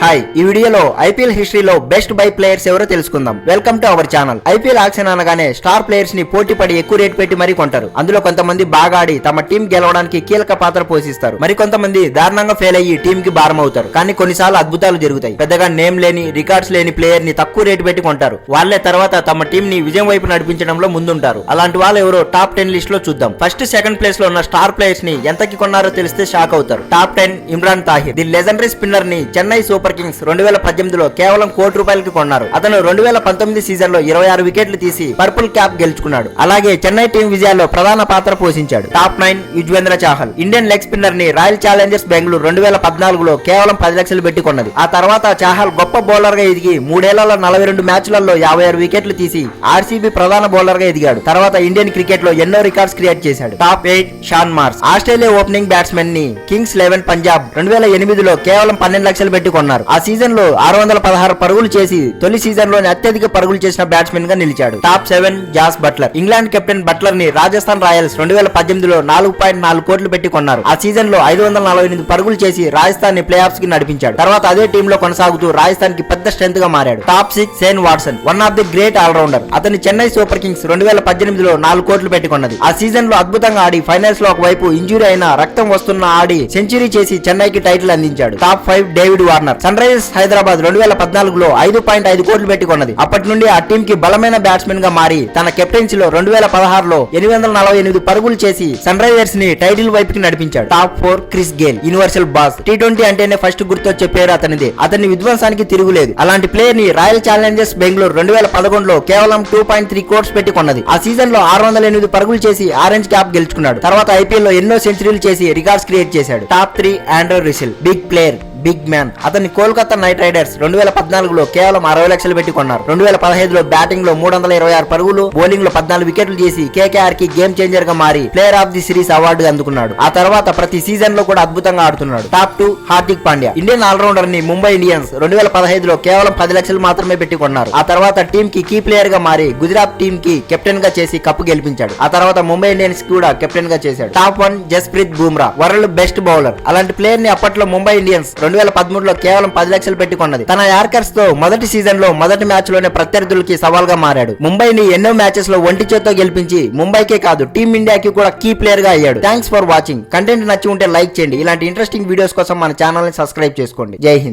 Hi, ఈ వీడియోలో IPL హిస్టరీలో బెస్ట్ బై ప్లేయర్స్ ఎవరో తెలుసుకుందాం. Welcome to our channel. IPL auction అనగానే స్టార్ ప్లేయర్స్ ని పోటీ పడి ఎక్కువ రేటు పెట్టి మరీ కొంటారు. అందులో కొంతమంది బాగా ఆడి తమ టీం గెలవడానికి కీలక పాత్ర పోషిస్తారు. మరి కొంతమంది దారుణంగా ఫెయిల్ అయ్యి టీం కి భారం అవుతారు. కానీ కొన్నిసార్లు అద్భుతాలు జరుగుతాయి. పెద్దగా నేమ్ లేని, రికార్డ్స్ లేని ప్లేయర్ ని తక్కువ రేటు పెట్టి కొంటారు. వాళ్లే తర్వాత తమ టీం ని విజయం వైపు నడిపించడంలో ముందుంటారు. అలాంటి వాళ్ళు ఎవరో టాప్ 10 లిస్ట్ లో చూద్దాం. ఫస్ట్, సెకండ్ ప్లేస్ లో ఉన్న స్టార్ ప్లేయర్స్ ని ఎంతకి కొన్నారో తెలిస్తే షాక్ అవుతారు. Top 10, Imran Tahir. The legendary spinner ని చెన్నై సూపర్ కింగ్స్ 2018లో కేవలం ₹1 కోటి కొన్నారు. అతను 2019 సీజన్ లో 26 వికెట్లు తీసి పర్పుల్ క్యాప్ గెలుచుకున్నాడు. అలాగే చెన్నై టీం విజయాల్లో ప్రధాన పాత్ర పోషించాడు. Top 9, Yuzvendra Chahal. Indian leg spinner ని రాయల్ ఛాలెంజర్స్ బెంగళూరు 2014లో కేవలం 10 లక్షలు పెట్టి కొన్నది. ఆ తర్వాత చాహల్ గొప్ప బౌలర్ గా ఎదిగి 3 ఏళ్లలో 42 మ్యాచ్లలో 56 వికెట్లు తీసి ఆర్సీబీ ప్రధాన బౌలర్ గా ఎదిగాడు. తర్వాత ఇండియన్ క్రికెట్ లో ఎన్నో రికార్డ్స్ క్రియేట్ చేశాడు. Top 8, Shaun Marsh. Australia opening batsmen ని కింగ్స్ 11 పంజాబ్ 2008లో కేవలం 12 లక్షలు పెట్టి కొన్నారు. ఆ సీజన్ లో 616 పరుగులు చేసి తొలి సీజన్ లోని అత్యధిక పరుగులు చేసిన బ్యాట్స్మెన్ గా నిలిచాడు. Top 7, Jos Buttler. England captain Buttler ని రాజస్థాన్ రాయల్స్ 2018లో 4.4 కోట్లు పెట్టి కొన్నారు. ఆ సీజన్ లో 548 పరుగులు చేసి రాజస్థాన్ ని ప్లే ఆఫ్స్ కి నడిపించాడు. తర్వాత అదే టీమ్ లో కొనసాగుతూ రాజస్థాన్ కి పెద్ద స్ట్రెంత్ గా మారాడు. Top 6, Shane Watson. One of the great allrounder. అతని చెన్నై సూపర్ కింగ్స్ 2018లో 4 కోట్లు పెట్టి కొన్నది. ఆ సీజన్ లో అద్భుతంగా ఆడి ఫైనల్స్ లో ఒకవైపు ఇంజురీ అయినా రక్తం వస్తున్న ఆడి సెంచరీ చేసి చెన్నైకి టైటిల్ అందించాడు. Top 5, David Warner. Sunrisers Hyderabad 2014లో 5.5 కోట్లు పెట్టి కొన్నది. అప్పటి నుండి ఆ టీం కి బలమైన బ్యాట్స్మెన్ గా మారి తన కెప్టెన్సీలో 2016లో 848 పరుగులు చేసి సన్ రైజర్స్ ని టైటిల్ వైపుకి నడిపించాడు. Top 4, Chris Gayle. Universal boss. T20 అంటేనే ఫస్ట్ గుర్తొచ్చే పేరు అతనిదే. అతని విధ్వంసానికి తిరుగులేదు. అలాంటి ప్లేయర్ ని రాయల్ ఛాలెంజర్స్ బెంగళూరు 2011లో కేవలం 2.3 కోట్స్ పెట్టి కొన్నది. ఆ సీజన్ లో 608 పరుగులు చేసి ఆరెంజ్ క్యాప్ గెలుచుకున్నాడు. తర్వాత ఐపీఎల్ లో ఎన్నో సెంచరీలు చేసి రికార్డ్స్ క్రియేట్ చేశాడు. Top 3, Andre Russell. Big player, big man. అతన్ని కోల్కతా నైట్ రైడర్స్ 2014లో కేవలం 60 లక్షలు పెట్టి కొన్నారు. 2015లో బ్యాటింగ్ లో 326 పరుగులు, బౌలింగ్ లో 14 వికెట్లు చేసి కేకేఆర్ కి గేమ్ చేంజర్ గా మారి player of the series award అందుకున్నాడు. ఆ తర్వాత ప్రతి సీజన్ లో కూడా అద్భుతంగా ఆడుతున్నాడు. Top 2, Hardik Pandya. Indian allrounder ని ముంబై ఇండియన్స్ 2015లో కేవలం 10 లక్షలు మాత్రమే పెట్టి కొన్నారు. ఆ తర్వాత టీం కి కీ ప్లేయర్ గా మారి గుజరాత్ టీం కి కెప్టెన్ గా చేసి కప్పు గెలిపించాడు. ఆ తర్వాత ముంబై ఇండియన్స్ కూడా కెప్టెన్ గా చేశాడు. Top 1, Jasprit Bumrah. World best bowler. అలాంటి ప్లేయర్ ని అప్పట్లో ముంబై ఇండియన్స్ 2013లో కేవలం 10 లక్షలు పెట్టి కొన్నది. తన యార్కర్స్ తో మొదటి సీజన్ లో మొదటి మ్యాచ్ లోనే ప్రత్యర్థులకి సవాల్ గా మారాడు. ముంబైని ఎన్నో మ్యాచెస్ లో ఒంటి చేత్తో గెలిపించి ముంబైకే కాదు టీమిండియాకి కూడా కీ ప్లేయర్ గా అయ్యాడు. Thanks for watching. కంటెంట్ నచ్చి ఉంటే లైక్ చేయండి. ఇలాంటి ఇంట్రెస్టింగ్ వీడియోస్ కోసం మన ఛానల్ ని సబ్స్క్రైబ్ చేసుకోండి. జై హింద్.